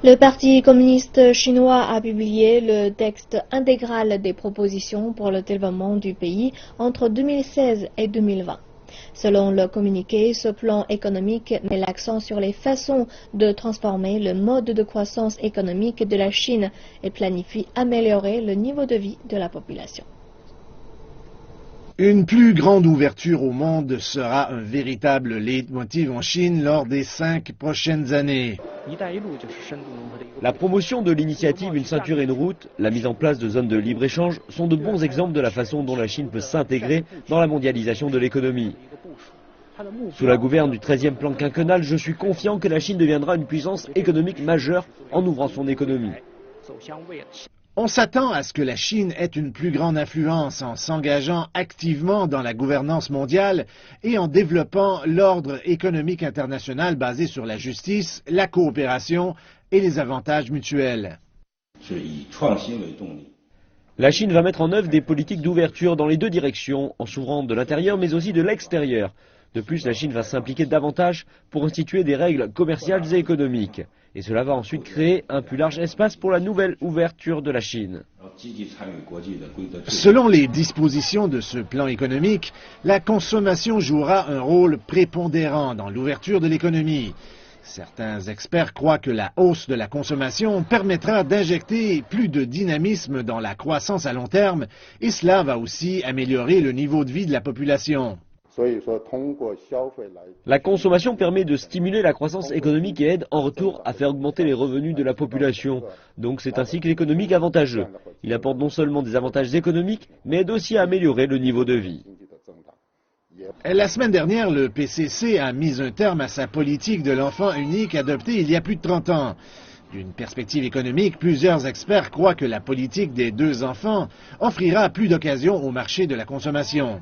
Le Parti communiste chinois a publié le texte intégral des propositions pour le développement du pays entre 2016 et 2020. Selon le communiqué, ce plan économique met l'accent sur les façons de transformer le mode de croissance économique de la Chine et planifie améliorer le niveau de vie de la population. Une plus grande ouverture au monde sera un véritable leitmotiv en Chine lors des 5 prochaines années. La promotion de l'initiative Une ceinture et une route, la mise en place de zones de libre-échange sont de bons exemples de la façon dont la Chine peut s'intégrer dans la mondialisation de l'économie. Sous la gouverne du 13e plan quinquennal, je suis confiant que la Chine deviendra une puissance économique majeure en ouvrant son économie. On s'attend à ce que la Chine ait une plus grande influence en s'engageant activement dans la gouvernance mondiale et en développant l'ordre économique international basé sur la justice, la coopération et les avantages mutuels. La Chine va mettre en œuvre des politiques d'ouverture dans les deux directions, en s'ouvrant de l'intérieur mais aussi de l'extérieur. De plus, la Chine va s'impliquer davantage pour instituer des règles commerciales et économiques. Et cela va ensuite créer un plus large espace pour la nouvelle ouverture de la Chine. Selon les dispositions de ce plan économique, la consommation jouera un rôle prépondérant dans l'ouverture de l'économie. Certains experts croient que la hausse de la consommation permettra d'injecter plus de dynamisme dans la croissance à long terme et cela va aussi améliorer le niveau de vie de la population. La consommation permet de stimuler la croissance économique et aide en retour à faire augmenter les revenus de la population. Donc c'est un cycle économique avantageux. Il apporte non seulement des avantages économiques, mais aide aussi à améliorer le niveau de vie. La semaine dernière, le PCC a mis un terme à sa politique de l'enfant unique adoptée il y a plus de 30 ans. D'une perspective économique, plusieurs experts croient que la politique des 2 enfants offrira plus d'occasions au marché de la consommation.